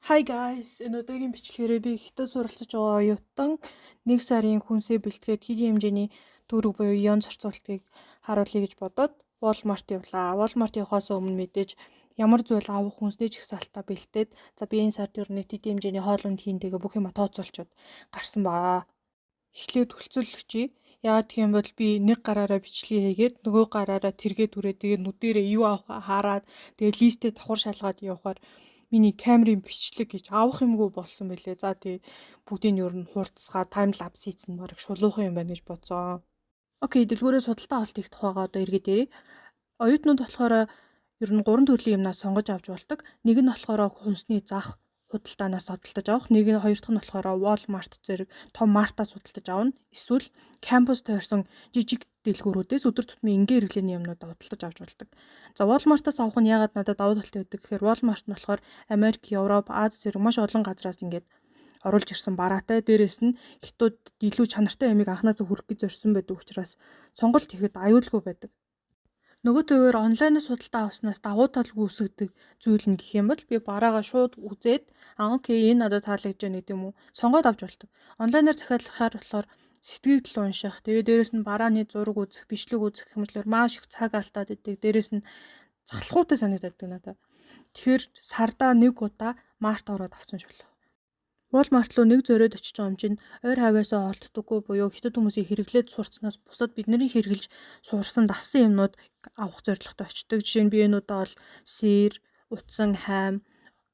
Hi guys, энэ удаагийн бичлэгээрээ би хятад суралцж байгаа оюутан 1 сарын хүнсээ бэлтгээд хэдийн хэмжээний төгрөг буюу ион зарцуулалтыг харуулъя гэж бодоод Walmart явлаа. Walmart явахаас өмнө мэдээж ямар зүйл авах хүнсний жагсаалтаа бэлтээд за би энэ сард ер нь хэдийн хэмжээний хоол унд хийнтэйгээ бүх юм тооцоолчод гарсан баа. Эхлээд хүлцэл өгчий. Яагаад гэх юм бол би нэг гараараа бичлэг хийгээд нөгөө гараараа тэргээ түрээ тэгээд нүдэрээ юу авах хараад тэгээд листээ давхар шалгаад явахаар миний камерын бичлэг гэж авах юмгүй болсон байлээ. За тий бүгдийг нь ер нь хурцгаа тайм лапс хийсэн баг шулуухан юм байна гэж бодсон. Окей, дэлгүүрээ судалтай авалт их тухайгаа одоо эргээд ярив. Оюутнууд болохоор ер нь 3 төрлийн юмнаас сонгож авч болдог. Нэг нь болохоор хүнсний зах худалдаанаас судалдаж авах, нэг нь хоёр дахь нь болохоор Walmart зэрэг том мартаас судалдаж авна. Эсвэл кампус тойрсон жижиг дэлгүүрүүдээс өдөр тутмын энгийн хэрэглээний юмнуудаа худалдаж авч болдог. За Walmart-аас авах нь яагаад надад давуу талтай байдаг гэхээр Walmart нь болохоор Америк, Европ, Аз зэрэг маш олон газраас ингээд оруулж ирсэн бараатай. Дээрээс нь хятад илүү чанартай ямиг анханасаа хүрэх гэж зорьсон байдаг учраас сонголт хийхэд аюулгүй байдаг. Нөгөө төвөөр онлайнаас судалдаа авснаас давуу тал үүсгдэг зүйл нь гэх юм бол би бараагаа шууд үзээд окей энэ надад таалагдж байна гэдэг юм уу сонгоод авч болдог. Онлайнаар захиалгахаар болохоор сэтгэгдэл унших, тэгээ дээрэс нь барааны зураг үзэх, бичлэг үзэх хэмжлэр маш их цаг алдаад идэг. Дээрэс нь цахалхуутай санагдаад надад. Тэгэхээр сардаа нэг удаа март ороод авсан ч болов. Walmart руу нэг зориод очиж байгаа юм чинь ойр хавьяасаа олддоггүй буюу хятад хүмүүсийн хэрэглээд сурцснаас бусад бидний хэрэглэж суурсан дасан юмнууд авах зорилготой очдог. Жишээ нь би энэ удаа бол сэр, утсан хайм,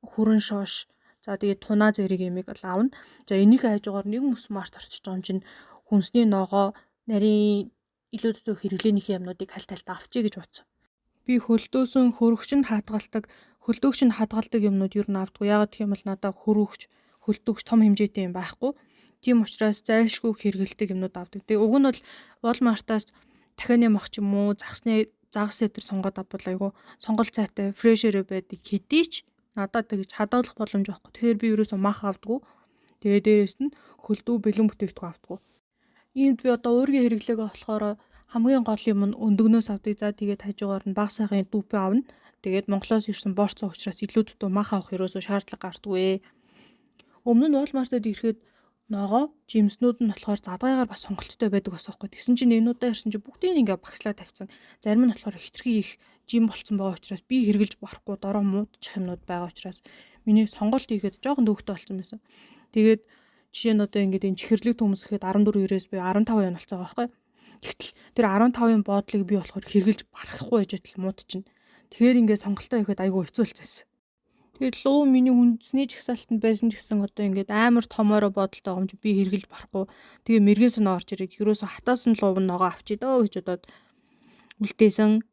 хүрэн шош, за тэгээд тунаа зэрэг ямиг бол авна. За энийг хайжгаар нэг мөс март орчиж байгаа юм чинь хүнсний ногоо, нарийн илүү төв хэрэглээнийхээ юмнуудыг аль талтаа авчий гэж бодсон. Би хөлдөөсөн хөрөгчөнд хадгалдаг юмнууд юу н авдаггүй. Яагаад гэх юм бол надад хөлдөгч том хэмжээтэй юм байхгүй. Тийм учраас зайлшгүй хэрэгэлдэг юмнууд авдаг. Тэгээ уг нь бол Walmart-аас дахианы мах ч юм уу загас сэтэр сонгоод авбал айгу сонголт цайтай фрешэр байдаг хэдий ч надад тэгж хадгалах боломж байхгүй. Тэгэхээр би ерөөсөө мах авдаггүй. Тэгээ дээрэс нь хөлдөө бэлэн бүтээгдэхүүн авдаггүй. Иймд би одоо уургийн хэрэглээгээ болохоор хамгийн гол юм нь өндөгнөөс авдаг. За тэгээд хажуугаар нь баг сайхын дүүпээ авна. Тэгээд Монголоос ирсэн борцоо учраас илүү дутуу мах авах ерөөсөө шаардлага гардаггүй. Өмнө нь Walmart-д ирэхэд ногоо, жимснүүд нь болохоор задгаагаар бас сонголттой байдаг бас аахгүй. Тэгсэн чинь энэ удаа ирсэн чинь бүгдийг ингээ багслаа тавьсан. Зарим нь болохоор хитрхи их жим болцсон байгаа учраас би хэрглэж барахгүй дороо муудчих юмнууд байгаа учраас миний сонголт хийхэд жоохон төвөгтэй болсон байсан. Тэгээд жишээ нь одоо ингээд энэ чихэрлэг төмс гэхэд 14-өөс би 15 ян болцоо байгаа байхгүй. Тэгтэл тэр 15-ын боодлыг би болохоор хэрглэж барахгүй байж тал муудчихна. Тэгэхээр ингээд сонголтоо хийхэд айгүй хэцүү болсон. Тэгээд луу миний хүнсний жагсаалтанд байсан ч гэсэн одоо ингээд амар томоороо бодолтой байгаа юм чи би хэрглэж барахгүй. Тэгээ мэрэгэн санаа орж ирээд ерөөсө хатаасан луув ногоо авчий дөө гэж бодоод үлдээсэн.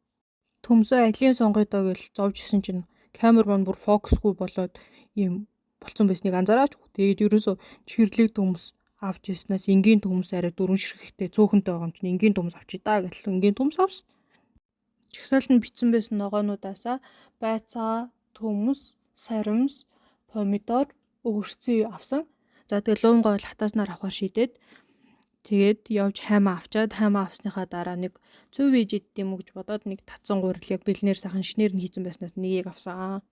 Төмсөө алийг сонгоё доо гэж зовж исэн чинь камер маань бүр фокусгүй болоод ийм болцсон байсныг анзаараач. Тэгээд ерөөсө чихэрлэг төмс авч ирснээс энгийн төмс арай 4 ширхэгтэй цөөхөнтэй байгаа юм чинь энгийн төмс авчий даа гэхэл энгийн төмс авсан. Жагсаалтанд бичсэн байсан ногоонуудаасаа байцаа, төмс, саримс, помидор, өвөрцөө авсан. За тэгээ луунгаа бол хатааснаар авахар шийдээд тэгээд явж хаймаа авсныхаа дараа нэг цөв ээж идэм үү гэж бодоод нэг татсан гурил яг бэлнээр сайхан шинээр нь хийцэн байснаас нэгийг авсан.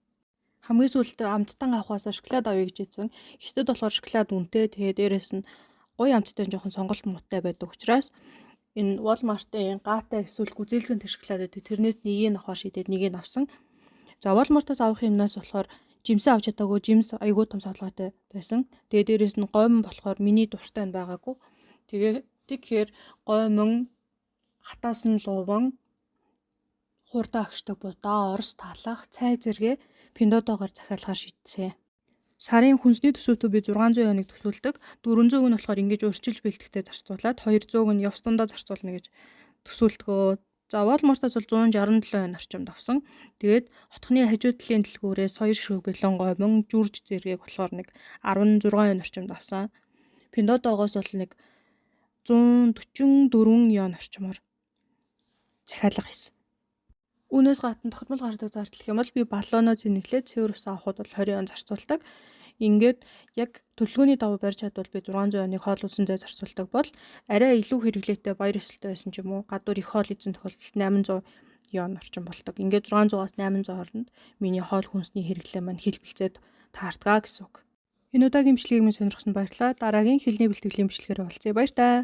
Хамгийн сүүлдээ амттан авахаас шоколад авъя гэж хэлсэн. Хятад болохоор шоколад үнэтэй. Тэгээ дээрэс нь гоё амттай жоохон сонголт муутай байдаг учраас энэ Walmart-ын гаатай эсвэл гүзээлгэн тэр шоколад байдаг. Тэрнээс нэгийг нь авахар шийдээд нэгийг нь авсан. За Walmart-аас авах юмнаас болохоор жимсээ авч чадаагүй, жимс айгүй том савлгаатай байсан. Тэгээ дээрэс нь гомн болохоор миний дуртай нь байгаагүй. Тэгэхээр гомн, хатаасан луван, хурдан агшдаг будаа, орос талах, цай зэрэгэ Pinduoduo-гоор захиалгаар шийдсэн. Сарын хүнсний төсөвтөө би 600 яныг төсөөлдөг. 400 нь болохоор ингэж өөрчилж бэлтгэхдээ зарцуулаад 200 нь явстандаа зарцуулна гэж төсөөлтгөө. За Walmart-аас бол 167 янь орчимд авсан. Тэгээд хотхны хажуу талын дэлгүүрээс соёр ширхэг бэлэн гомон, жүрж зэргийг болохоор нэг 16 янь орчимд авсан. Pinduoduo-гоос бол нэг 144 янь орчмоор захиалга хийсэн. Үүнээс гадна тогтмол гардаг зардал гэх юм бол би баллоноо зэнэглээд цэвэр ус авахд бол 20 янь зарцуулдаг. Ингээд яг төлөвлөгөөний давуу барьж чадвал би 600 яныг хоол улсын зай зарцуулдаг бол арай илүү хэрэглээтэй баяр ёслолтой байсан ч юм уу гадуур их хоол эзэн тохиолдолд 800 ян орчим болдог. Ингээд 600-аас 800 хооронд миний хоол хүнсний хэрэглээ маань хэлбэлцээд таардгаа гэсэн үг. Энэ удаагийн бичлэгийг минь сонирхсанд баярлалаа. Дараагийн хэлний бэлтгэлийн бичлэгээр уулзъя. Баяр таа.